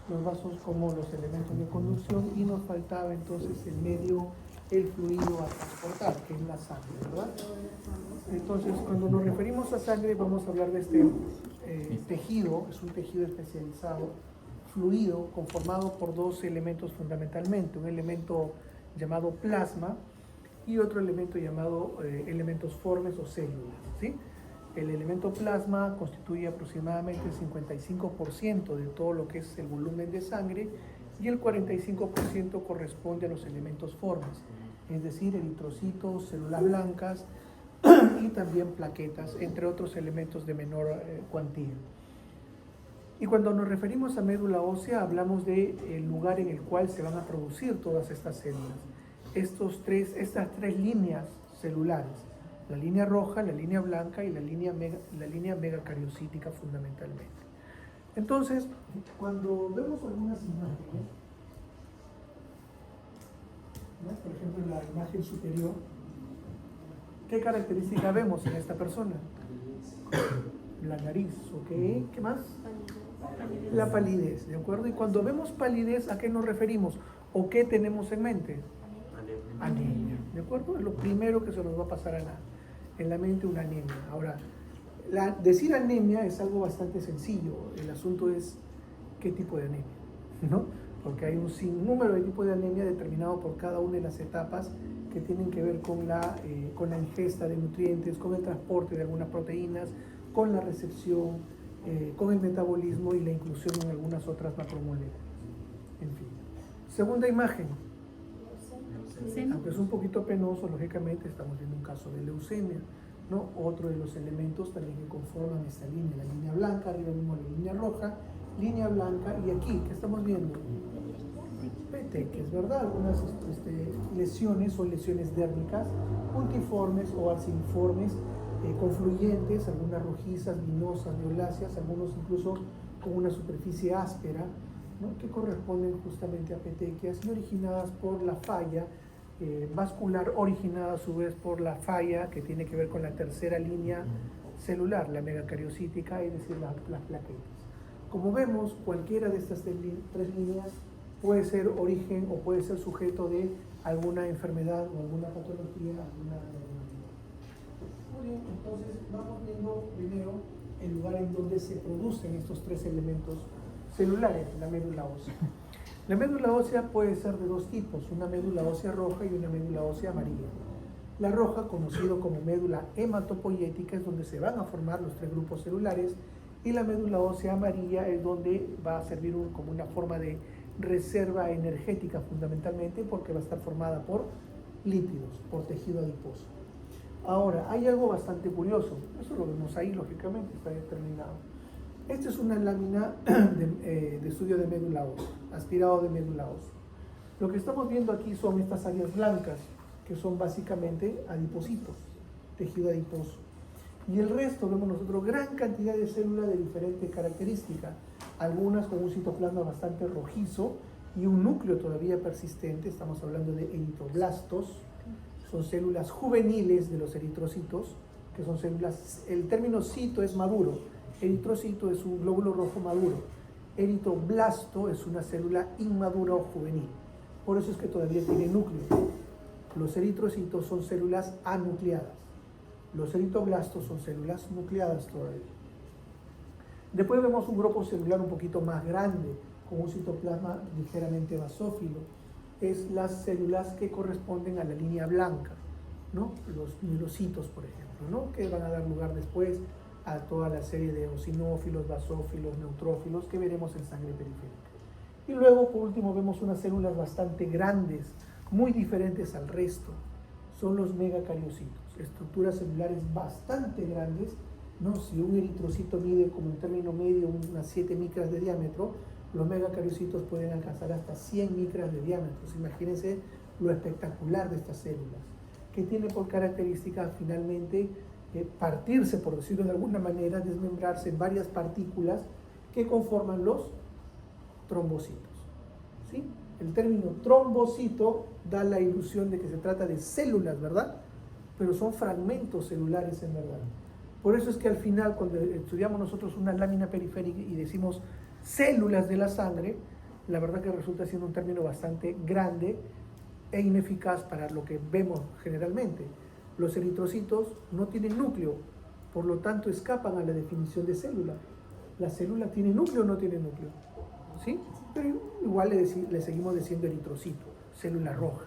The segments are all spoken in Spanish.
los vasos como los elementos de conducción, y nos faltaba entonces el medio, el fluido a transportar, que es la sangre, ¿verdad? Entonces, cuando nos referimos a sangre, vamos a hablar de este tejido. Es un tejido especializado, fluido, conformado por dos elementos fundamentalmente, un elemento llamado plasma y otro elemento llamado elementos formes o células, ¿sí? El elemento plasma constituye aproximadamente el 55% de todo lo que es el volumen de sangre, y el 45% corresponde a los elementos formes, es decir, eritrocitos, células blancas y también plaquetas, entre otros elementos de menor cuantía. Y cuando nos referimos a médula ósea, hablamos del lugar en el cual se van a producir todas estas células. Estas tres líneas celulares, la línea roja, la línea blanca y la línea megacariocítica fundamentalmente. Entonces, cuando vemos algunas imágenes, ¿no? Por ejemplo, en la imagen superior, ¿qué característica vemos en esta persona? La nariz, ¿ok? ¿Qué más? La palidez, ¿de acuerdo? Y cuando vemos palidez, ¿a qué nos referimos? ¿O qué tenemos en mente? Anemia, ¿de acuerdo? Es lo primero que se nos va a pasar en la mente, una anemia. Ahora, decir anemia es algo bastante sencillo. El asunto es qué tipo de anemia, ¿no? Porque hay un sinnúmero de tipos de anemia determinado por cada una de las etapas que tienen que ver con la ingesta de nutrientes, con el transporte de algunas proteínas, con la recepción, con el metabolismo y la inclusión en algunas otras macromoléculas. En fin. Segunda imagen. Aunque es un poquito penoso, lógicamente estamos viendo un caso de leucemia, ¿no? Otro de los elementos también que conforman esta línea, la línea blanca, arriba mismo la línea roja, línea blanca, y aquí, ¿qué estamos viendo? Petequias, ¿verdad? Algunas lesiones son lesiones dérmicas, puntiformes o arciniformes, confluyentes, algunas rojizas, vinosas, violáceas, algunos incluso con una superficie áspera, ¿no? Que corresponden justamente a petequias y originadas por la falla vascular, originada a su vez por la falla que tiene que ver con la tercera línea celular, la megacariocítica, es decir, las plaquetas. Como vemos, cualquiera de estas tres líneas puede ser origen o puede ser sujeto de alguna enfermedad o alguna patología, Muy bien, entonces vamos viendo primero el lugar en donde se producen estos tres elementos celulares, la médula ósea. La médula ósea puede ser de dos tipos, una médula ósea roja y una médula ósea amarilla. La roja, conocido como médula hematopoyética, es donde se van a formar los tres grupos celulares, y la médula ósea amarilla es donde va a servir como una forma de reserva energética fundamentalmente, porque va a estar formada por lípidos, por tejido adiposo. Ahora, hay algo bastante curioso, eso lo vemos ahí, lógicamente, está determinado. Esta es una lámina de estudio de médula ósea, aspirado de médula ósea. Lo que estamos viendo aquí son estas áreas blancas, que son básicamente adipocitos, tejido adiposo. Y el resto vemos nosotros gran cantidad de células de diferentes características, algunas con un citoplasma bastante rojizo y un núcleo todavía persistente. Estamos hablando de eritroblastos, son células juveniles de los eritrocitos, que son células, el término cito es maduro, eritrocito es un glóbulo rojo maduro, eritroblasto es una célula inmadura o juvenil, por eso es que todavía tiene núcleo. Los eritrocitos son células anucleadas, los eritroblastos son células nucleadas todavía. Después vemos un grupo celular un poquito más grande, con un citoplasma ligeramente basófilo. Es las células que corresponden a la línea blanca, ¿no? Los mielocitos, por ejemplo, ¿no? Que van a dar lugar después a toda la serie de eosinófilos, basófilos, neutrófilos que veremos en sangre periférica. Y luego, por último, vemos unas células bastante grandes, muy diferentes al resto. Son los megacariocitos, estructuras celulares bastante grandes, ¿no? Si un eritrocito mide como en término medio unas 7 micras de diámetro, los megacariocitos pueden alcanzar hasta 100 micras de diámetro. Imagínense lo espectacular de estas células, que tiene por característica finalmente partirse, por decirlo de alguna manera, desmembrarse en varias partículas que conforman los trombocitos, ¿sí? El término trombocito da la ilusión de que se trata de células, ¿verdad? Pero son fragmentos celulares en verdad. Por eso es que al final, cuando estudiamos nosotros una lámina periférica y decimos células de la sangre, la verdad que resulta siendo un término bastante grande e ineficaz para lo que vemos generalmente. Los eritrocitos no tienen núcleo, por lo tanto escapan a la definición de célula. ¿La célula tiene núcleo o no tiene núcleo? ¿Sí? Pero igual le seguimos diciendo eritrocito, célula roja.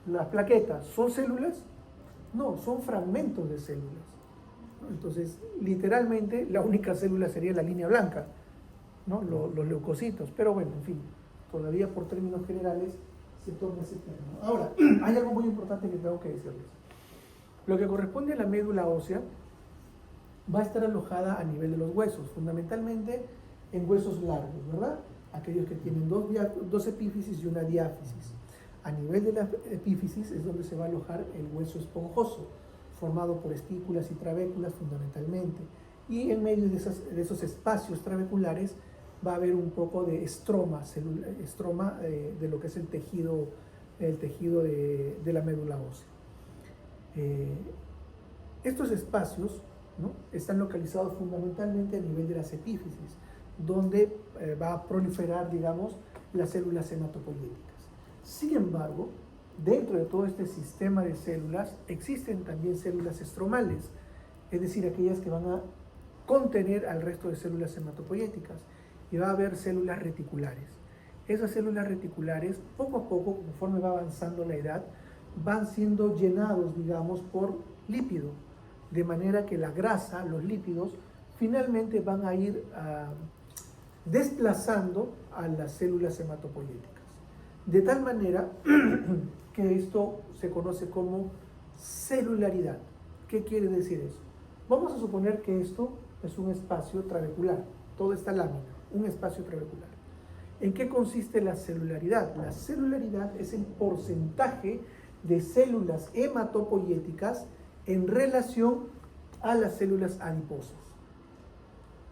¿Las plaquetas son células? No, son fragmentos de células. Entonces, literalmente, la única célula sería la línea blanca, ¿no? Los leucocitos. Pero bueno, en fin, todavía por términos generales se toma ese término. Ahora, hay algo muy importante que tengo que decirles. Lo que corresponde a la médula ósea va a estar alojada a nivel de los huesos, fundamentalmente en huesos largos, ¿verdad? Aquellos que tienen dos epífisis y una diáfisis. A nivel de la epífisis es donde se va a alojar el hueso esponjoso, formado por estípulas y trabéculas fundamentalmente. Y en medio de esos espacios trabeculares va a haber un poco de estroma de lo que es el tejido de la médula ósea. Estos espacios, ¿no?, están localizados fundamentalmente a nivel de las epífisis, donde va a proliferar, digamos, las células hematopoyéticas. Sin embargo, dentro de todo este sistema de células existen también células estromales, es decir, aquellas que van a contener al resto de células hematopoyéticas, y va a haber células reticulares. Esas células reticulares, poco a poco, conforme va avanzando la edad, van siendo llenados, digamos, por lípido, de manera que la grasa, los lípidos, finalmente van a ir desplazando a las células hematopoyéticas. De tal manera que esto se conoce como celularidad. ¿Qué quiere decir eso? Vamos a suponer que esto es un espacio trabecular, toda esta lámina, un espacio trabecular. ¿En qué consiste la celularidad? La celularidad es el porcentaje de células hematopoyéticas en relación a las células adiposas.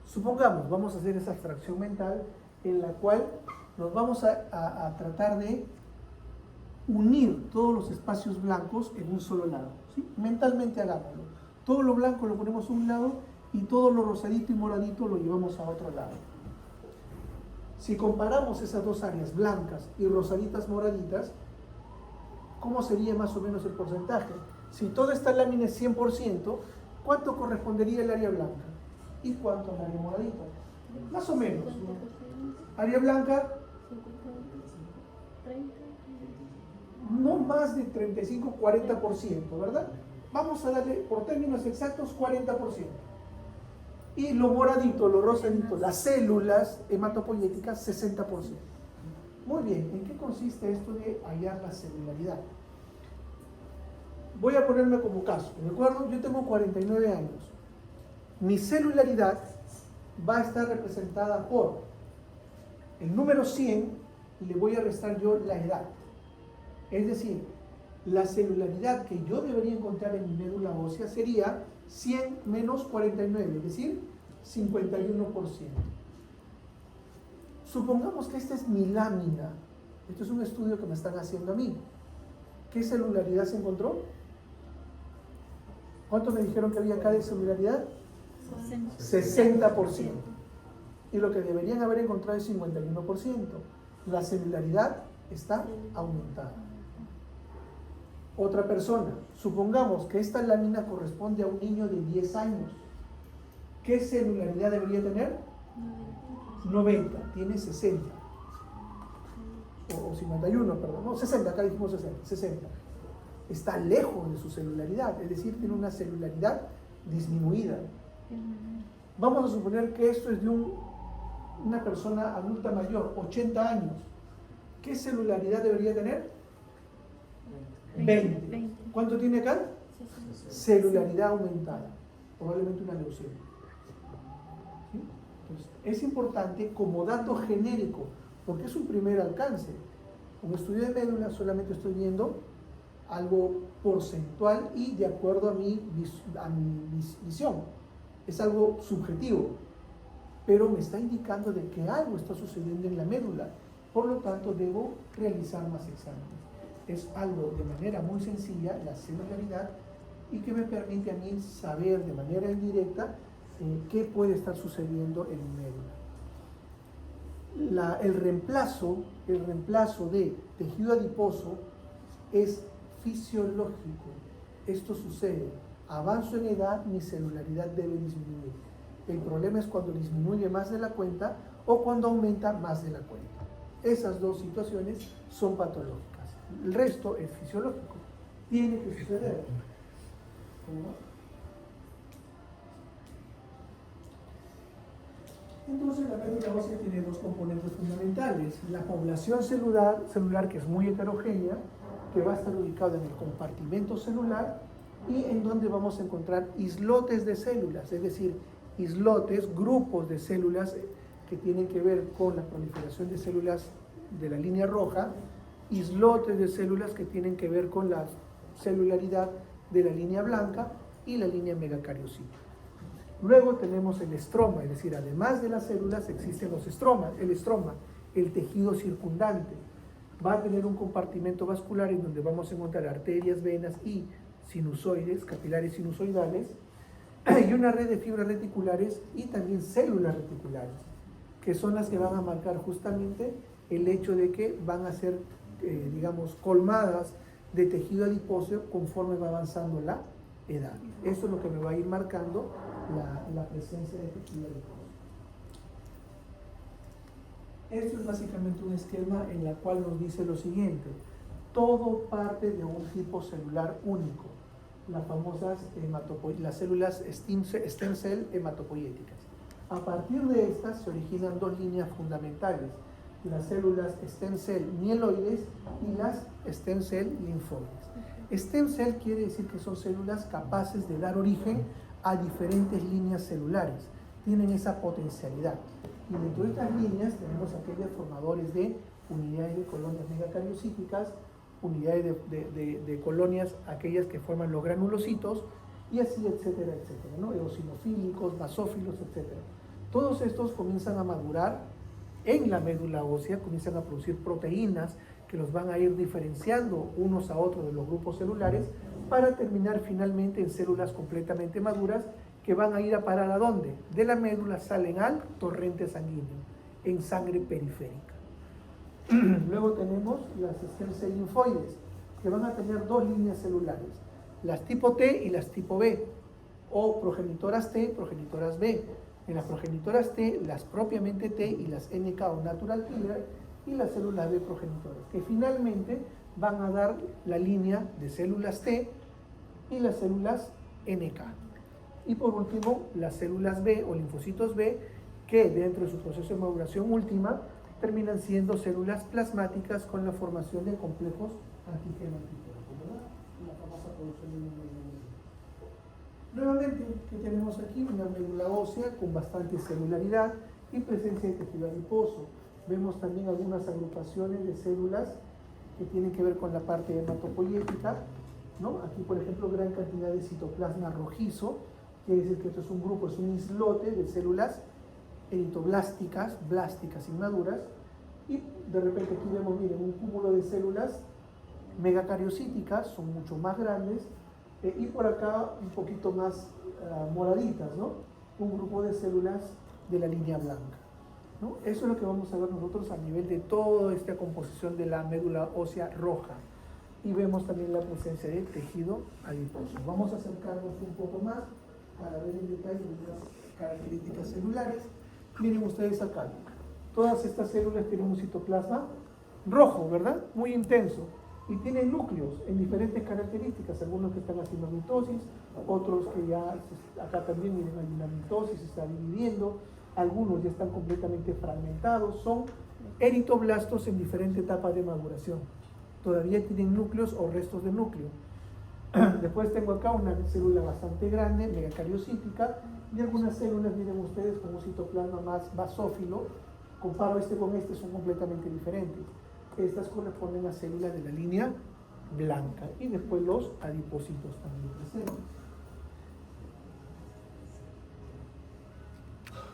Supongamos, vamos a hacer esa fracción mental en la cual nos vamos a tratar de unir todos los espacios blancos en un solo lado, ¿sí? Mentalmente hagámoslo. Todo lo blanco lo ponemos a un lado y todo lo rosadito y moradito lo llevamos a otro lado. Si comparamos esas dos áreas, blancas y rosaditas moraditas, ¿cómo sería más o menos el porcentaje? Si toda esta lámina es 100%, ¿cuánto correspondería el área blanca? ¿Y cuánto al área moradita? Más o menos. Área blanca, no más de 35-40%, ¿verdad? Vamos a darle, por términos exactos, 40%. Y lo moradito, lo rosadito, las células hematopoyéticas, 60%. Muy bien, ¿en qué consiste esto de hallar la celularidad? Voy a ponerme como caso. ¿De acuerdo? Yo tengo 49 años. Mi celularidad va a estar representada por el número 100, le voy a restar yo la edad. Es decir, la celularidad que yo debería encontrar en mi médula ósea sería 100 menos 49, es decir, 51%. Supongamos que esta es mi lámina. Esto es un estudio que me están haciendo a mí. ¿Qué celularidad se encontró? ¿Cuánto me dijeron que había acá de celularidad? 60%. Y lo que deberían haber encontrado es 51%. La celularidad está aumentada. Otra persona, supongamos que esta lámina corresponde a un niño de 10 años. ¿Qué celularidad debería tener? 90, tiene 60. O 51, perdón, no, 60, acá dijimos 60. Está lejos de su celularidad, es decir, tiene una celularidad disminuida. Vamos a suponer que esto es de una persona adulta mayor, 80 años. ¿Qué celularidad debería tener? 20. ¿Cuánto tiene acá? Celularidad aumentada, probablemente una leucemia. ¿Sí? Entonces, es importante como dato genérico, porque es un primer alcance. Un estudio de médula solamente estoy viendo algo porcentual y de acuerdo a mi visión. Es algo subjetivo, pero me está indicando de que algo está sucediendo en la médula. Por lo tanto, debo realizar más exámenes. Es algo de manera muy sencilla, la celularidad, y que me permite a mí saber de manera indirecta qué puede estar sucediendo en mi médula. el reemplazo de tejido adiposo es fisiológico. Esto sucede. Avanzo en edad, mi celularidad debe disminuir. El problema es cuando disminuye más de la cuenta o cuando aumenta más de la cuenta. Esas dos situaciones son patológicas. El resto es fisiológico. Tiene que suceder. Entonces la médula ósea tiene dos componentes fundamentales. La población celular que es muy heterogénea, que va a estar ubicada en el compartimento celular y en donde vamos a encontrar islotes de células, es decir, islotes, grupos de células que tienen que ver con la proliferación de células de la línea roja, islotes de células que tienen que ver con la celularidad de la línea blanca y la línea megacariocita. Luego tenemos el estroma, es decir, además de las células existen los estromas, el estroma, el tejido circundante. Va a tener un compartimento vascular en donde vamos a encontrar arterias, venas y sinusoides, capilares sinusoidales, y una red de fibras reticulares y también células reticulares, que son las que van a marcar justamente el hecho de que van a ser, digamos, colmadas de tejido adiposo conforme va avanzando la edad. Eso es lo que me va a ir marcando la presencia de tejido adiposo. Esto es básicamente un esquema en el cual nos dice lo siguiente: todo parte de un tipo celular único, las células stem cell hematopoyéticas. A partir de estas se originan dos líneas fundamentales: las células stem cell mieloides y las stem cell linfoides. Stem cell quiere decir que son células capaces de dar origen a diferentes líneas celulares, tienen esa potencialidad. Y dentro de estas líneas tenemos aquellos formadores de unidades de colonias megacariocíticas, unidades de colonias, aquellas que forman los granulocitos, y así, etcétera, etcétera, ¿no? Eosinofílicos, basófilos, etcétera. Todos estos comienzan a madurar en la médula ósea, comienzan a producir proteínas que los van a ir diferenciando unos a otros de los grupos celulares para terminar finalmente en células completamente maduras que van a ir a parar ¿a dónde? De la médula salen al torrente sanguíneo, en sangre periférica. Luego tenemos las stem cell linfoides, que van a tener dos líneas celulares, las tipo T y las tipo B, o progenitoras T, progenitoras B. En las progenitoras T, las propiamente T y las NK o natural killer, y las células B progenitoras, que finalmente van a dar la línea de células T y las células NK. Y por último, las células B o linfocitos B, que dentro de su proceso de maduración última, terminan siendo células plasmáticas con la formación de complejos antígeno-anticuerpos, ¿verdad? La famosa producción de inmunidad. Nuevamente, ¿qué tenemos aquí? Una médula ósea con bastante celularidad y presencia de tejido adiposo. Vemos también algunas agrupaciones de células que tienen que ver con la parte hematopoyética, ¿no? Aquí, por ejemplo, gran cantidad de citoplasma rojizo, quiere decir que esto es un grupo, es un islote de células eritoblásticas, blásticas inmaduras, y de repente aquí vemos, miren, un cúmulo de células megacariocíticas, son mucho más grandes, y por acá un poquito más moraditas, ¿no? Un grupo de células de la línea blanca, ¿no? Eso es lo que vamos a ver nosotros a nivel de toda esta composición de la médula ósea roja. Y vemos también la presencia de tejido adiposo. Vamos a acercarnos un poco más para ver en detalle las características celulares. Miren ustedes acá, todas estas células tienen un citoplasma rojo, ¿verdad? Muy intenso. Y tienen núcleos en diferentes características, algunos que están haciendo mitosis, otros que ya, acá también miren, hay una mitosis, se está dividiendo, algunos ya están completamente fragmentados, son eritoblastos en diferentes etapas de maduración. Todavía tienen núcleos o restos de núcleo. Después tengo acá una célula bastante grande, megacariocítica, y algunas células, miren ustedes, con un citoplasma más basófilo. Comparo este con este, son completamente diferentes. Estas corresponden a células de la línea blanca, y después los adipocitos también presentes.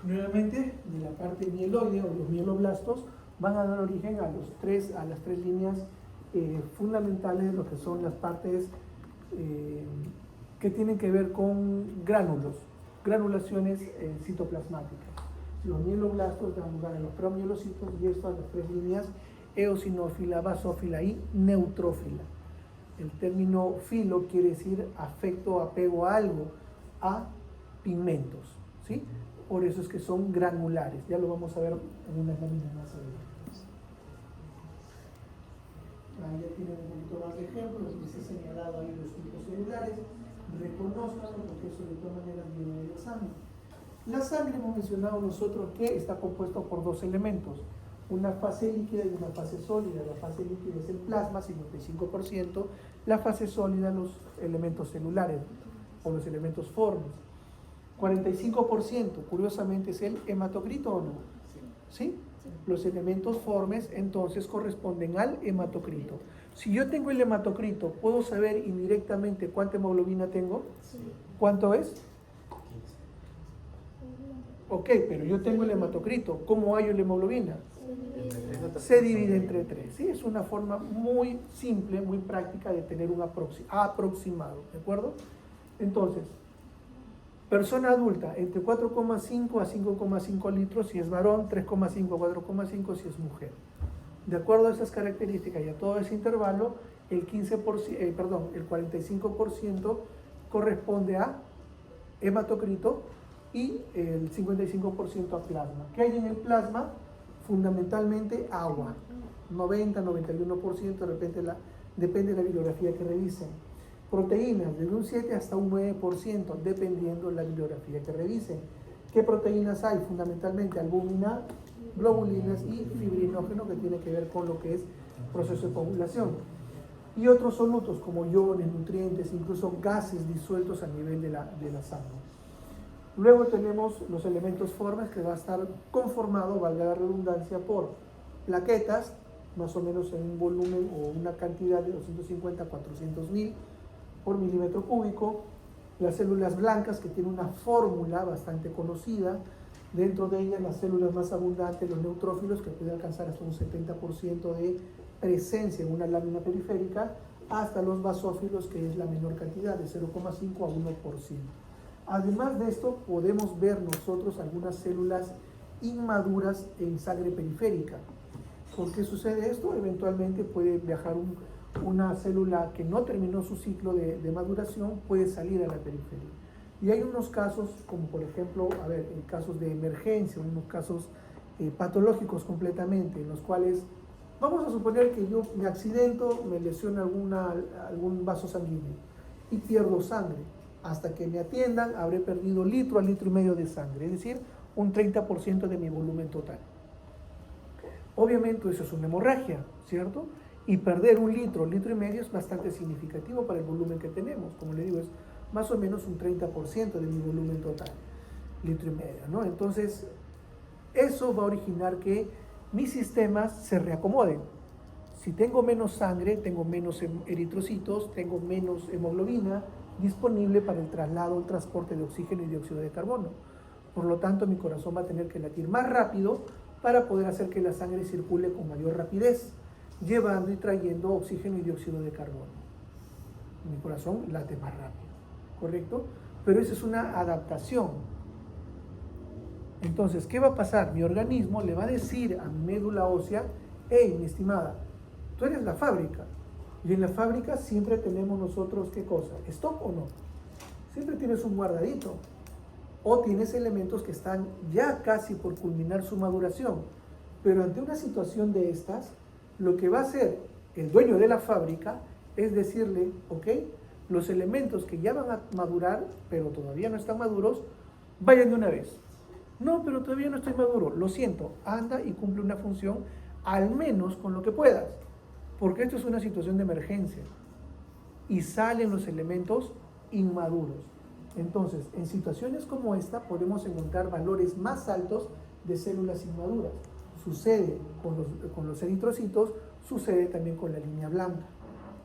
Nuevamente, de la parte mieloide o los mieloblastos van a dar origen a las tres líneas fundamentales de lo que son las partes que tienen que ver con gránulos, granulaciones citoplasmáticas. Los mieloblastos dan lugar a los promielocitos y esto a las tres líneas: eosinófila, basófila y neutrófila. El término filo quiere decir afecto o apego a algo, a pigmentos, ¿sí? Por eso es que son granulares. Ya lo vamos a ver en unas láminas más adelante. Ahí ya tienen un poquito más de ejemplos, les he señalado ahí los tipos celulares, reconozcanlo porque eso de todas maneras viene de la sangre. La sangre, hemos mencionado nosotros que está compuesto por dos elementos, una fase líquida y una fase sólida. La fase líquida es el plasma, 55%, la fase sólida los elementos celulares o los elementos formes. 45%, curiosamente, es el hematocrito, ¿o no? ¿Sí? Los elementos formes entonces corresponden al hematocrito. Si yo tengo el hematocrito, ¿puedo saber indirectamente cuánta hemoglobina tengo? Sí. ¿Cuánto es? Ok, pero yo tengo el hematocrito. ¿Cómo hallo la hemoglobina? Se divide entre 3. ¿Sí? Es una forma muy simple, muy práctica de tener un aproximado. ¿De acuerdo? Entonces, persona adulta, entre 4,5 a 5,5 litros si es varón, 3,5 a 4,5 si es mujer. De acuerdo a esas características y a todo ese intervalo, el 45% corresponde a hematocrito y el 55% a plasma. ¿Qué hay en el plasma? Fundamentalmente agua, 90-91%, depende de la bibliografía que revisen. Proteínas, desde un 7 hasta un 9%, dependiendo de la bibliografía que revisen. ¿Qué proteínas hay? Fundamentalmente albúmina, globulinas y fibrinógeno, que tiene que ver con lo que es proceso de coagulación. Y otros solutos como iones, nutrientes, incluso gases disueltos a nivel de la sangre. Luego tenemos los elementos formes, que va a estar conformado, valga la redundancia, por plaquetas, más o menos en un volumen o una cantidad de 250 a 400.000 por milímetro cúbico. Las células blancas, que tienen una fórmula bastante conocida, dentro de ellas las células más abundantes, los neutrófilos, que pueden alcanzar hasta un 70% de presencia en una lámina periférica, hasta los basófilos, que es la menor cantidad, de 0,5 a 1%. Además de esto, podemos ver nosotros algunas células inmaduras en sangre periférica. ¿Por qué sucede esto? Eventualmente puede viajar una célula que no terminó su ciclo de maduración, puede salir a la periferia. Y hay unos casos, como por ejemplo, en casos de emergencia, unos casos patológicos completamente, en los cuales, vamos a suponer que yo me accidento, me lesiono algún vaso sanguíneo y pierdo sangre. Hasta que me atiendan, habré perdido litro a litro y medio de sangre, es decir, un 30% de mi volumen total. Obviamente eso es una hemorragia, ¿cierto? Y perder un litro, litro y medio es bastante significativo para el volumen que tenemos. Como le digo, es más o menos un 30% de mi volumen total, litro y medio, ¿no? Entonces, eso va a originar que mis sistemas se reacomoden. Si tengo menos sangre, tengo menos eritrocitos, tengo menos hemoglobina disponible para el traslado, el transporte de oxígeno y dióxido de carbono. Por lo tanto, mi corazón va a tener que latir más rápido para poder hacer que la sangre circule con mayor rapidez, llevando y trayendo oxígeno y dióxido de carbono. Mi corazón late más rápido, ¿correcto? Pero esa es una adaptación. Entonces, ¿qué va a pasar? Mi organismo le va a decir a mi médula ósea: hey, mi estimada, tú eres la fábrica. Y en la fábrica siempre tenemos nosotros, ¿qué cosa? ¿Stock o no? Siempre tienes un guardadito. O tienes elementos que están ya casi por culminar su maduración. Pero ante una situación de estas, lo que va a hacer el dueño de la fábrica es decirle: ok, los elementos que ya van a madurar, pero todavía no están maduros, vayan de una vez. No, pero todavía no estoy maduro. Lo siento, anda y cumple una función, al menos con lo que puedas. Porque esto es una situación de emergencia y salen los elementos inmaduros. Entonces, en situaciones como esta podemos encontrar valores más altos de células inmaduras. Sucede con los eritrocitos, sucede también con la línea blanca,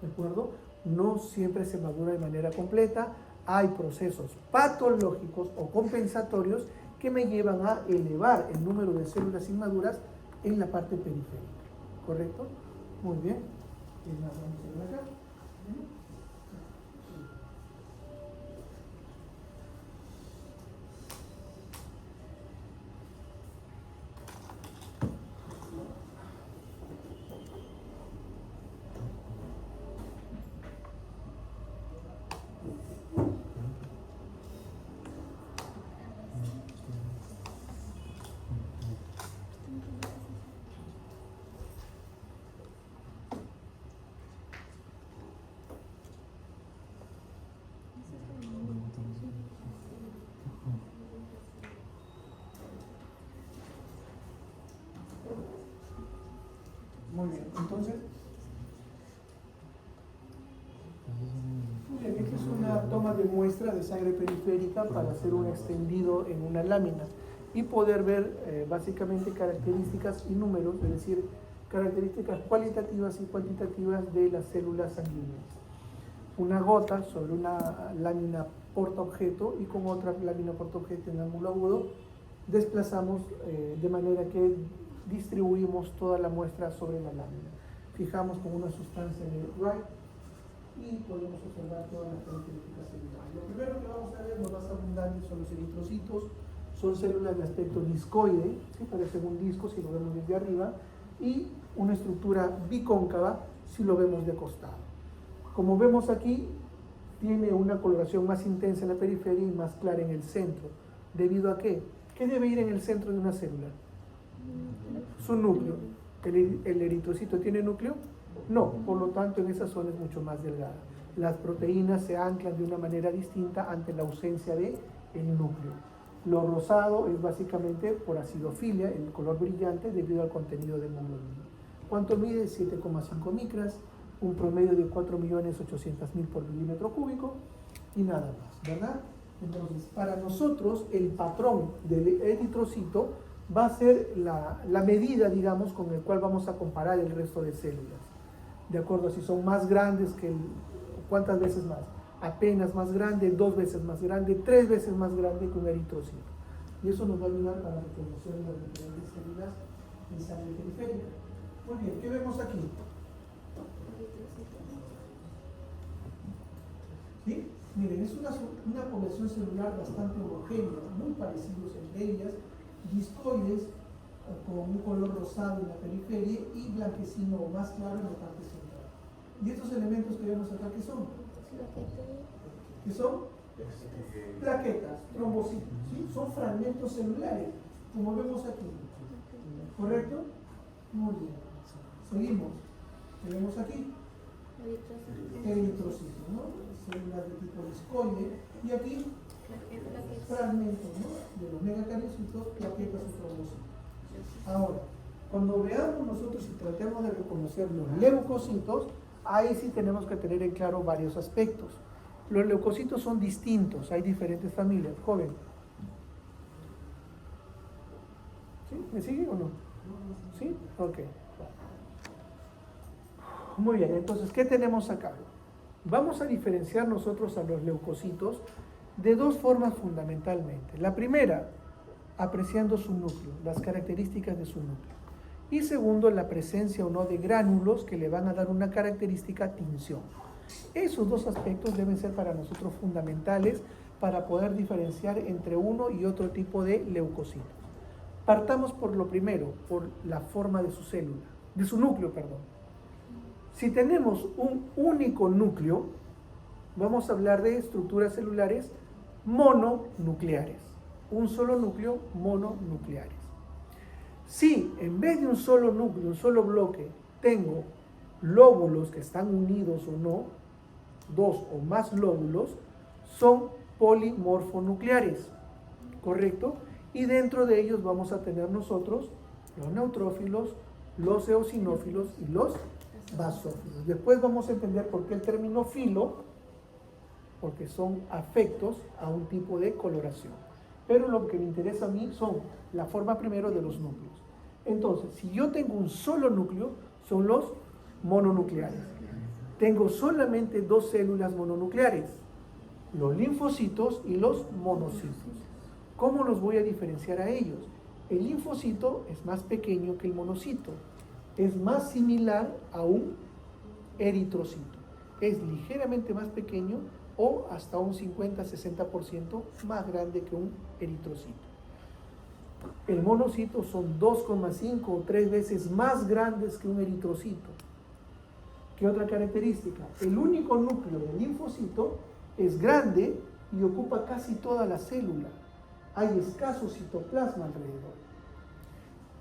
¿de acuerdo? No siempre se madura de manera completa, hay procesos patológicos o compensatorios que me llevan a elevar el número de células inmaduras en la parte periférica, ¿correcto? Muy bien. ¿Qué más vamos a ver acá? Muy bien, entonces, muy bien, esta es una toma de muestra de sangre periférica para hacer un extendido en una lámina y poder ver básicamente características y números, es decir, características cualitativas y cuantitativas de las células sanguíneas. Una gota sobre una lámina portaobjeto y con otra lámina portaobjeto en ángulo agudo desplazamos de manera que distribuimos toda la muestra sobre la lámina. Fijamos con una sustancia de Wright y podemos observar todas las características celulares. Lo primero que vamos a ver, lo más abundante, son los eritrocitos. Son células de aspecto discoide, ¿sí? Parecen un disco si lo vemos desde arriba, y una estructura bicóncava si lo vemos de costado. Como vemos aquí, tiene una coloración más intensa en la periferia y más clara en el centro. ¿Debido a qué? ¿Qué debe ir en el centro de una célula? Su núcleo. ¿El eritrocito tiene núcleo? No, por lo tanto en esa zona es mucho más delgada. Las proteínas se anclan de una manera distinta ante la ausencia del núcleo. Lo rosado es básicamente por acidofilia, el color brillante debido al contenido de hemoglobina. ¿Cuánto mide? 7,5 micras, un promedio de 4.800.000 por milímetro cúbico y nada más, ¿verdad? Entonces, para nosotros el patrón del eritrocito va a ser la medida, digamos, con el cual vamos a comparar el resto de células. De acuerdo a si son más grandes que ¿cuántas veces más? Apenas más grande, 2 veces más grande, 3 veces más grande que un eritrocito. Y eso nos va a ayudar para reconocer las diferentes células en sangre periférica. Muy bien, ¿qué vemos aquí? ¿Sí? Miren, es una población celular bastante homogénea, muy parecidos entre ellas, discoides con un color rosado en la periferia y blanquecino o más claro en la parte central. ¿Y estos elementos que vemos acá qué son? ¿Qué son? Plaquetas, trombocitos, ¿sí? Son fragmentos celulares, como vemos aquí. ¿Correcto? Muy bien. Seguimos. ¿Qué vemos aquí? Eritrocitos, ¿no? Células de tipo discoide. Y aquí, fragmentos, ¿no? De los megacariocitos, plaquetas y trombocitos. Ahora, cuando veamos nosotros y tratemos de reconocer los leucocitos, ahí sí tenemos que tener en claro varios aspectos. Los leucocitos son distintos, hay diferentes familias. Joven. ¿Sí? ¿Me sigue o no? ¿Sí? Ok. Muy bien, entonces, ¿qué tenemos acá? Vamos a diferenciar nosotros a los leucocitos de dos formas fundamentalmente. La primera, apreciando su núcleo, las características de su núcleo. Y segundo, la presencia o no de gránulos que le van a dar una característica tinción. Esos dos aspectos deben ser para nosotros fundamentales para poder diferenciar entre uno y otro tipo de leucocitos. Partamos por lo primero, por la forma de su célula, de su núcleo, perdón. Si tenemos un único núcleo, vamos a hablar de estructuras celulares mononucleares. Un solo núcleo, mononucleares. Si en vez de un solo núcleo, un solo bloque, tengo lóbulos que están unidos o no, 2 o más lóbulos, son polimorfonucleares, ¿correcto? Y dentro de ellos vamos a tener nosotros los neutrófilos, los eosinófilos y los basófilos. Después vamos a entender por qué el término filo, porque son afectos a un tipo de coloración. Pero lo que me interesa a mí son la forma primero de los núcleos. Entonces, si yo tengo un solo núcleo, son los mononucleares. Tengo solamente dos células mononucleares, los linfocitos y los monocitos. ¿Cómo los voy a diferenciar a ellos? El linfocito es más pequeño que el monocito, es más similar a un eritrocito, es ligeramente más pequeño o hasta un 50-60% más grande que un eritrocito. El monocito son 2,5 o 3 veces más grandes que un eritrocito. ¿Qué otra característica? El único núcleo del linfocito es grande y ocupa casi toda la célula. Hay escaso citoplasma alrededor.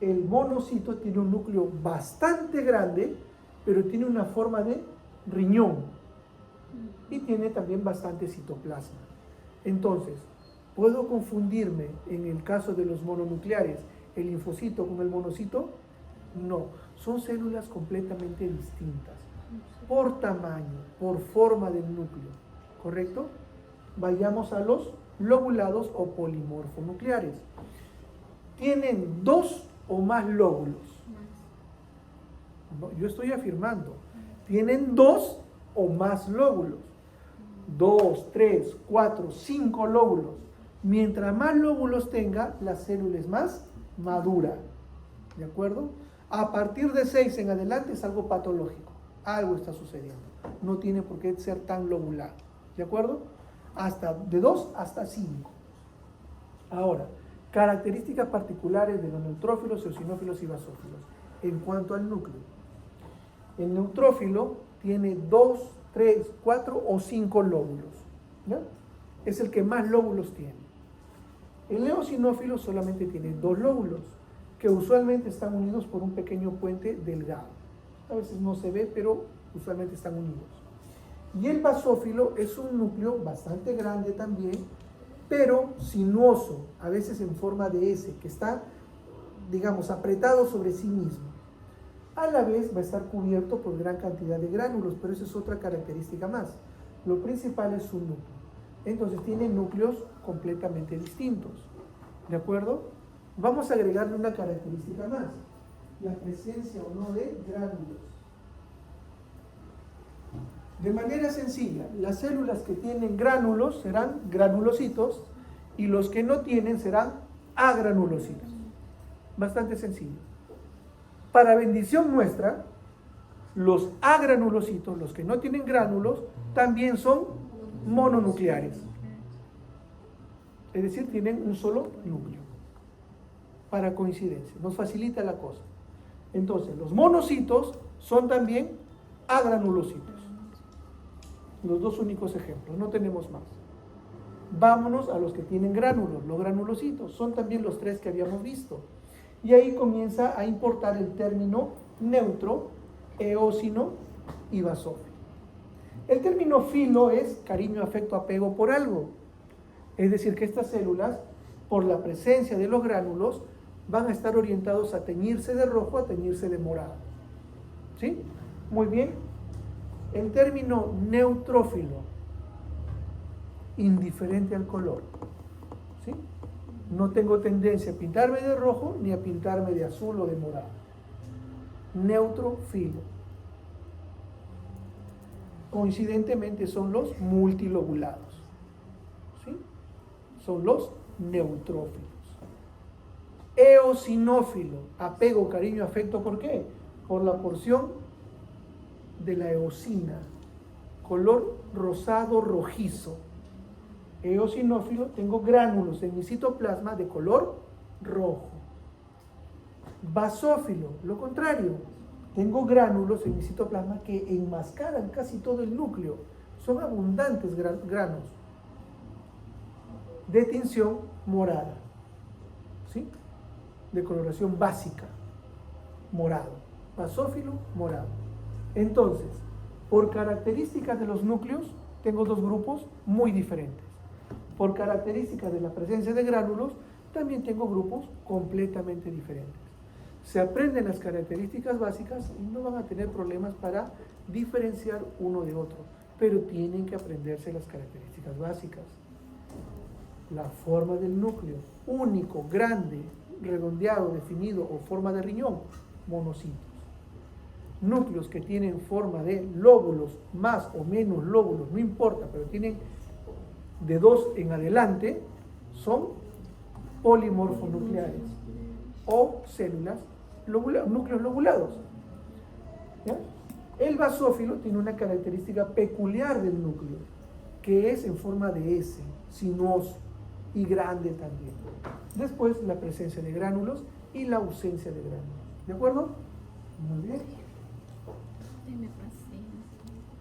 El monocito tiene un núcleo bastante grande, pero tiene una forma de riñón y tiene también bastante citoplasma. Entonces, ¿puedo confundirme en el caso de los mononucleares el linfocito con el monocito? No, son células completamente distintas, por tamaño, por forma del núcleo, ¿correcto? Vayamos a los lobulados o polimorfonucleares. Tienen 2 o más lóbulos. No, yo estoy afirmando, tienen 2 o más lóbulos. 2, 3, 4, 5 lóbulos. Mientras más lóbulos tenga, la célula es más madura. ¿De acuerdo? A partir de 6 en adelante es algo patológico. Algo está sucediendo. No tiene por qué ser tan lobulado. ¿De acuerdo? De 2 hasta 5. Ahora, características particulares de los neutrófilos, eosinófilos y basófilos. En cuanto al núcleo. El neutrófilo tiene 2, 3, 4 o 5 lóbulos. ¿Ya? Es el que más lóbulos tiene. El eosinófilo solamente tiene 2 lóbulos, que usualmente están unidos por un pequeño puente delgado. A veces no se ve, pero usualmente están unidos. Y el basófilo es un núcleo bastante grande también, pero sinuoso, a veces en forma de S, que está, digamos, apretado sobre sí mismo. A la vez va a estar cubierto por gran cantidad de gránulos, pero esa es otra característica más. Lo principal es su núcleo. Entonces tiene núcleos completamente distintos. ¿De acuerdo? Vamos a agregarle una característica más. La presencia o no de gránulos. De manera sencilla, las células que tienen gránulos serán granulocitos y los que no tienen serán agranulocitos. Bastante sencillo. Para bendición nuestra, los agranulocitos, los que no tienen gránulos, también son mononucleares. Es decir, tienen un solo núcleo. Para coincidencia, nos facilita la cosa. Entonces, los monocitos son también agranulocitos. Los dos únicos ejemplos, no tenemos más. Vámonos a los que tienen gránulos. Los granulocitos son también los 3 que habíamos visto. Y ahí comienza a importar el término neutro, eósino y basófilo. El término filo es cariño, afecto, apego por algo. Es decir, que estas células, por la presencia de los gránulos, van a estar orientados a teñirse de rojo, a teñirse de morado. ¿Sí? Muy bien. El término neutrófilo, indiferente al color. ¿Sí? No tengo tendencia a pintarme de rojo ni a pintarme de azul o de morado. Neutrofilo. Coincidentemente son los multilobulados. ¿Sí? Son los neutrófilos. Eosinófilo, apego, cariño, afecto, ¿por qué? Por la porción de la eosina, color rosado rojizo. Eosinófilo, tengo gránulos en mi citoplasma de color rojo. Basófilo, lo contrario, tengo gránulos en mi citoplasma que enmascaran casi todo el núcleo. Son abundantes granos de tinción morada, ¿sí? De coloración básica, morado. Basófilo, morado. Entonces, por características de los núcleos, tengo 2 grupos muy diferentes. Por características de la presencia de gránulos, también tengo grupos completamente diferentes. Se aprenden las características básicas y no van a tener problemas para diferenciar uno de otro, pero tienen que aprenderse las características básicas. La forma del núcleo, único, grande, redondeado, definido o forma de riñón, monocitos. Núcleos que tienen forma de lóbulos, más o menos lóbulos, no importa, pero tienen de 2 en adelante, son polimorfonucleares o células núcleos lobulados. ¿Ya? El basófilo tiene una característica peculiar del núcleo, que es en forma de S, sinuoso y grande también. Después, la presencia de gránulos y la ausencia de gránulos. ¿De acuerdo? Muy bien.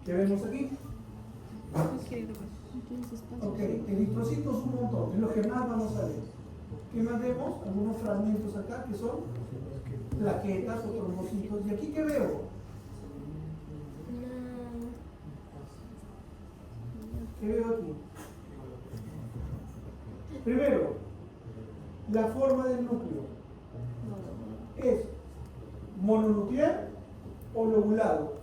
¿Qué vemos aquí? Ok, eritrocitos un montón, es lo que más vamos a ver. ¿Qué más vemos? Algunos fragmentos acá que son plaquetas o trombocitos. ¿Y aquí qué veo? ¿Qué veo aquí? Primero, la forma del núcleo es mononuclear o lobulado?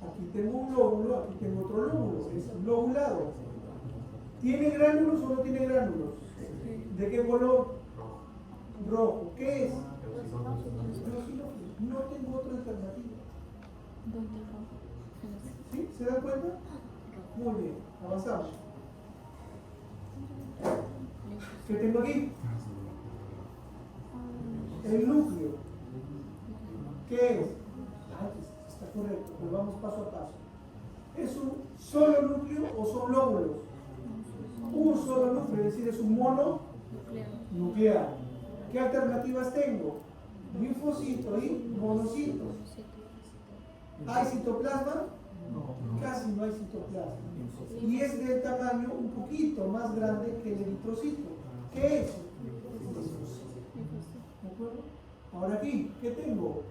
Aquí tengo un lóbulo, aquí tengo otro lóbulo, es lobulado. ¿Tiene gránulos o no tiene gránulos? ¿De qué color? Rojo. ¿Qué es? No tengo otra alternativa. ¿Sí? ¿Se dan cuenta? Muy bien, avanzamos. ¿Qué tengo aquí? El núcleo. ¿Qué es? Está correcto, pues vamos paso a paso. ¿Es un solo núcleo o son lóbulos? Un solo núcleo, es decir, es un mono nuclear. ¿Qué alternativas tengo? Linfocito y monocito. ¿Hay citoplasma? Casi no hay citoplasma. Y es del tamaño un poquito más grande que el eritrocito. ¿Qué es? ¿De acuerdo? Ahora aquí, ¿qué tengo?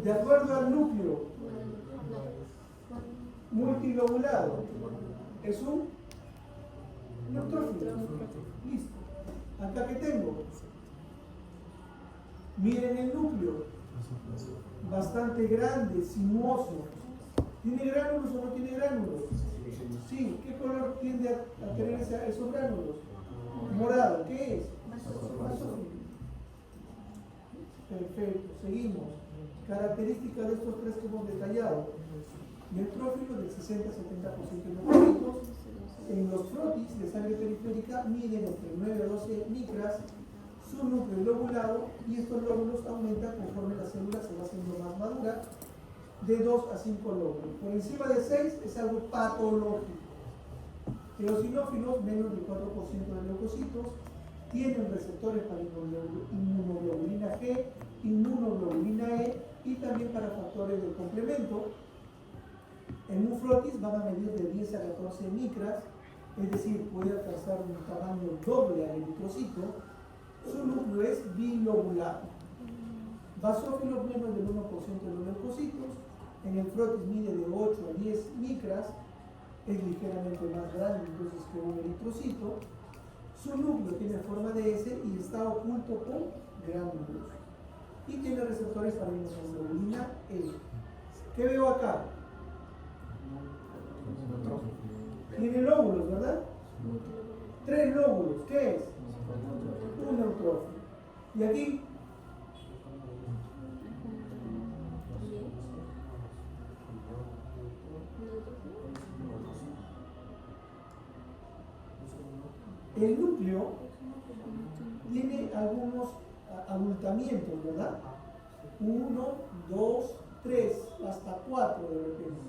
De acuerdo al núcleo multilobulado, es un neutrófilo. Listo. Acá que tengo. Miren el núcleo. Bastante grande, sinuoso. ¿Tiene gránulos o no tiene gránulos? Sí. ¿Qué color tiende a tener esos gránulos? Morado. ¿Qué es? Basófilo. Perfecto. Seguimos. Características de estos tres que hemos detallado. Neutrófilos del 60-70% de los leucocitos. En los frotis de sangre periférica miden entre 9 a 12 micras. Su núcleo lobulado, y estos lóbulos aumentan conforme la célula se va haciendo más madura, de 2 a 5 lóbulos. Por encima de 6 es algo patológico. Eosinófilos, menos del 4% de leucocitos, tienen receptores para inmunoglobulina G, inmunoglobulina E y también para factores del complemento. En un frotis van a medir de 10 a 14 micras, es decir, puede alcanzar un tamaño doble al eritrocito. Su núcleo es bilobulado. Basófilos, menos del 1% de los leucocitos. En el frotis mide de 8 a 10 micras, es ligeramente más grande entonces que un eritrocito. Su núcleo tiene forma de S y está oculto con gránulos. Y tiene receptores para inmunoglobulina E. ¿Qué veo acá? Tiene lóbulos, ¿verdad? 3 lóbulos. ¿Qué es? Un neutrófilo. Y aquí el núcleo tiene algunos abultamientos, ¿verdad? 1, 2, 3, hasta 4 de repente.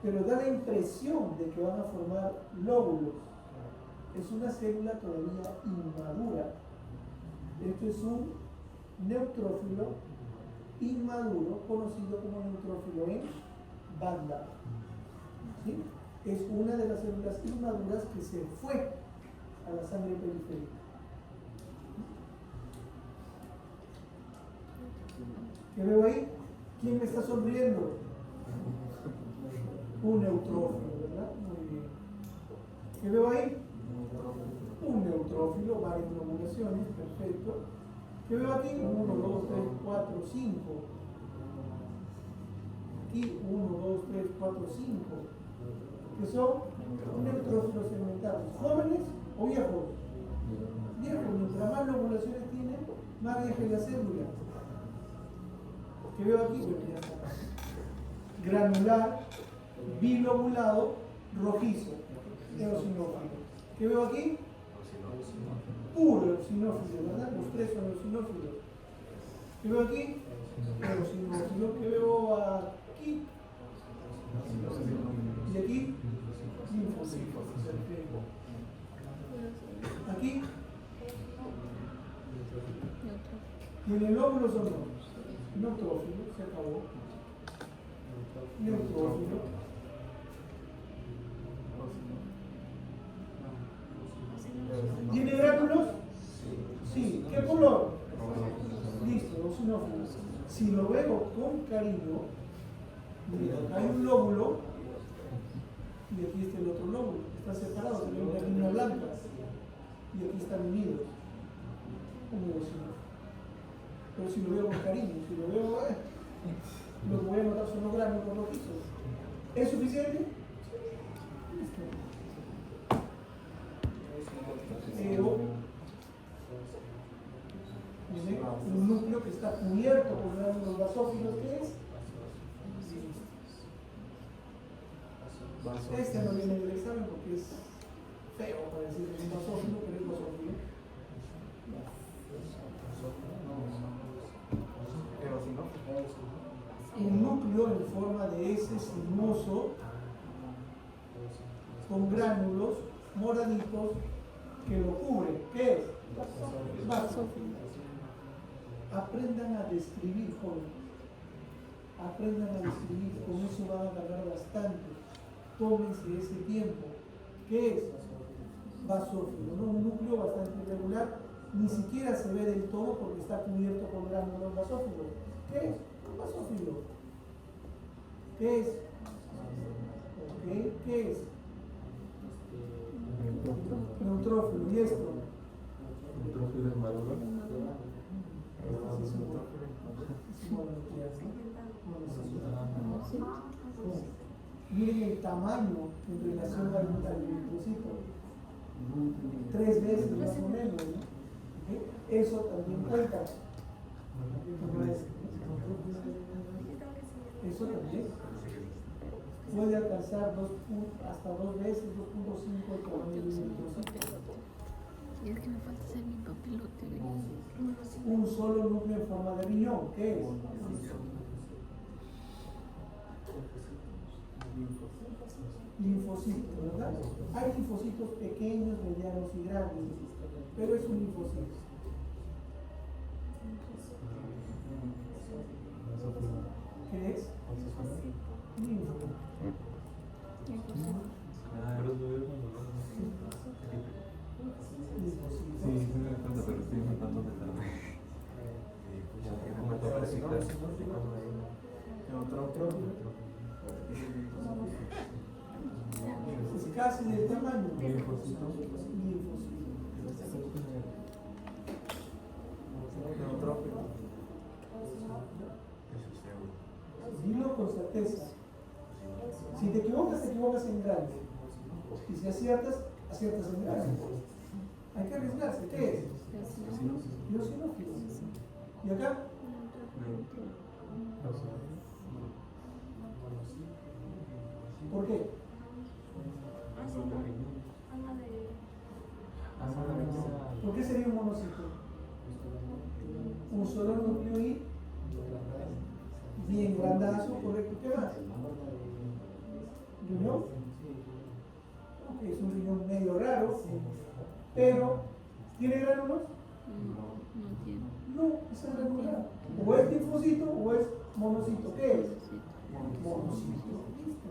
Pero da la impresión de que van a formar lóbulos. Es una célula todavía inmadura. Esto es un neutrófilo inmaduro, conocido como neutrófilo en banda. ¿Sí? Es una de las células inmaduras que se fue a la sangre periférica. ¿Qué veo ahí? ¿Quién me está sonriendo? Un neutrófilo, ¿verdad? Muy bien. ¿Qué veo ahí? Un neutrófilo, varias globulaciones, perfecto. ¿Qué veo aquí? 1, 2, 3, 4, 5. Aquí 1, 2, 3, 4, 5. Que son neutrófilos segmentados. ¿Jóvenes o viejos? Viejos. Mientras más globulaciones tienen, más vieja es la célula. ¿Qué veo aquí? Bueno, ya está. Granular, bilobulado, rojizo, eosinófilo. ¿Qué veo aquí? Puro eosinófilo, ¿verdad? Los tres son eosinófilos. ¿Qué veo aquí? Eosinófilo. ¿Qué veo aquí? Y aquí, linfocito. Aquí, ¿tiene lóbulos o no? Neutrófilo, se acabó. Neutrófilo. ¿Tiene gránulos? Sí. ¿Qué color? Listo, eosinófilo. Si lo veo con cariño, mira, acá hay un lóbulo y aquí está el otro lóbulo. Está separado, tiene una línea blanca y aquí están unidos. Un eosinófilo. Pero si lo veo con cariño, si lo veo, lo que voy a notar son los gránulos rojizos. ¿Es suficiente? Listo. Pero tiene un núcleo que está cubierto por gránulos basófilos, ¿qué es? Este no viene del examen porque es feo para decir que es un basófilo, pero es basófilo. Un núcleo en forma de S sinuoso con gránulos moraditos que lo cubren. ¿Qué es? Basófilo. Aprendan a describir, jóvenes. Aprendan a describir, con eso van a ganar bastante. Tómense ese tiempo. ¿Qué es? Basófilo, ¿no? Un núcleo bastante irregular, ni siquiera se ve del todo porque está cubierto por gránulos basófilos. ¿Qué es? Un basófilo. ¿Qué es? ¿Okay? ¿Qué es? Neutrófilo. ¿Y esto? Neutrófilo es maduro. Miren el tamaño en relación al linfocito. 3 veces más o menos, ¿no? ¿Okay? Eso también cuenta. Eso también puede alcanzar hasta 2 veces, 2.5 el tamaño del linfocito. Y es que me falta hacer mi papilote. Un solo núcleo en forma de riñón, ¿qué es? Linfocito, ¿verdad? Hay linfocitos pequeños, medianos y grandes, pero es un linfocito. ¿Qué es? Linfo. Sí, sí me falta, pero estoy matando de la... Es casi del tamaño. Linfocito. Dilo con certeza. Si te equivocas en grande. Y si aciertas en grande. Hay que arriesgarse. ¿Qué es? Eosinófilo. ¿Y acá? ¿Por qué? ¿Por qué sería un monocito? Un solo núcleo y bien grandazo, correcto. ¿Qué más? ¿Riñón? Ok, es un riñón medio raro, pero ¿tiene gránulos? No tiene. No, es irregular. O es linfocito o es monocito. ¿Qué es? Monocito. Listo.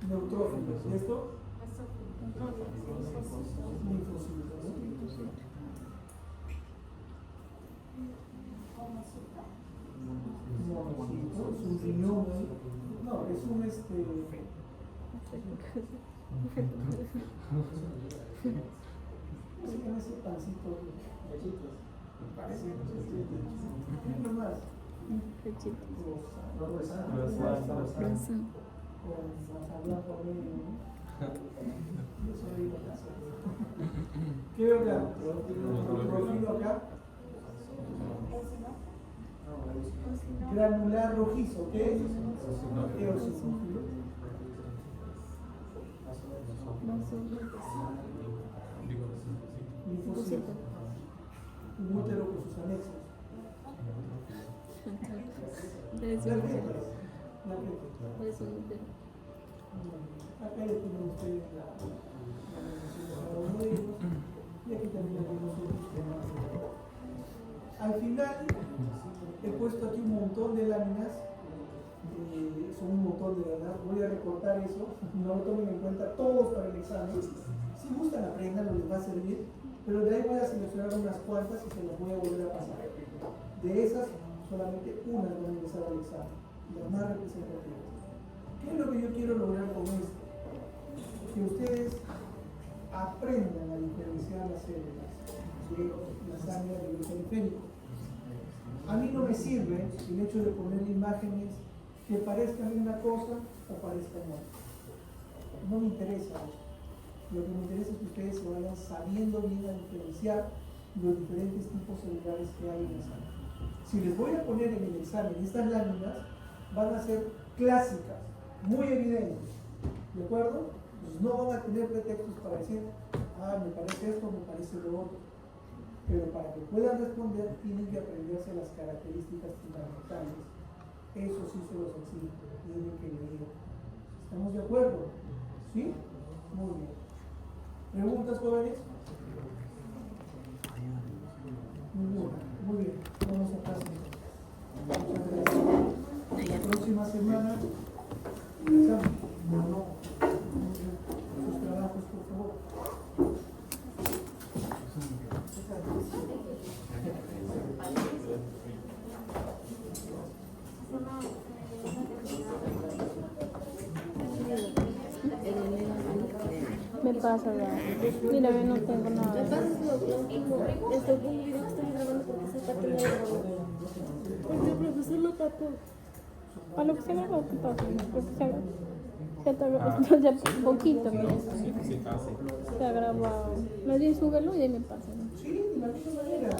Neutrófilos. ¿Y esto? Linfocitos. Monocito. Es un riñón. No, es un ¿cómo se llama ese pancito? Parece. ¿Qué más? ¿Qué veo acá? Neutrófilo acá. Granular rojizo, ¿qué es? Eosinófilo. Linfocito. Un útero con sus anexos. Plaquetas. Acá ya tienen ustedes la mención de ellos. Y aquí también tenemos otros temas. Al final he puesto aquí un montón de láminas son un montón de verdad. Voy a recortar eso, no lo tomen en cuenta todos para el examen. Si gustan, aprendan, les va a servir, pero de ahí voy a seleccionar unas cuantas y se las voy a volver a pasar. De esas, solamente unas van a ingresar al examen, las más representativas. ¿Qué es lo que yo quiero lograr con esto? Que ustedes aprendan a diferenciar las células de la sangre a nivel periférico. A mí no me sirve el hecho de poner imágenes que parezcan una cosa o parezcan otra. No me interesa eso. Lo que me interesa es que ustedes se vayan sabiendo bien a diferenciar los diferentes tipos celulares que hay en la sangre. Si les voy a poner en el examen estas láminas, van a ser clásicas, muy evidentes, ¿de acuerdo? Pues no van a tener pretextos para decir, me parece esto, me parece lo otro. Pero para que puedan responder, tienen que aprenderse las características fundamentales. Eso sí se los exijo, tienen que leer. ¿Estamos de acuerdo? ¿Sí? Muy bien. ¿Preguntas, jóvenes? Muy bien. Vamos a pasar. Muchas gracias. La próxima semana, examen. Sus trabajos, por favor. Me pasa, ¿verdad? Mira, yo no tengo nada. Me pasa lo mismo. El segundo video que estoy grabando porque se está peleando. Porque el profesor lo tapó. A lo que se graba, ¿qué pasa? Porque ya poquito, mira. Se ha grabado. Me di súbelo y de ahí me pasa. ¿No? Sí, de la misma manera.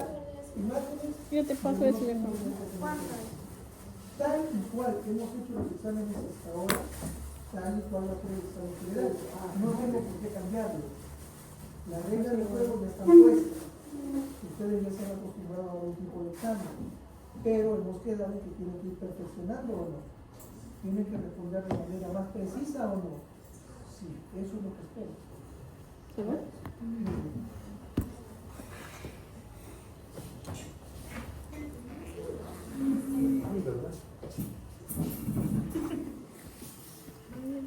Imágenes. Yo te paso eso de cambio. Tal y cual hemos hecho los exámenes hasta ahora, tal y cual va a ser el examen general. No tengo por qué cambiarlo. Las reglas del juego ya están puestas. Ustedes ya se han acostumbrado a un tipo de examen. Pero hemos quedado en que tienen que ir perfeccionando o no. Tienen que responder de manera más precisa o no. Sí, eso es lo que espero. ¿Sí, no? Muy bien.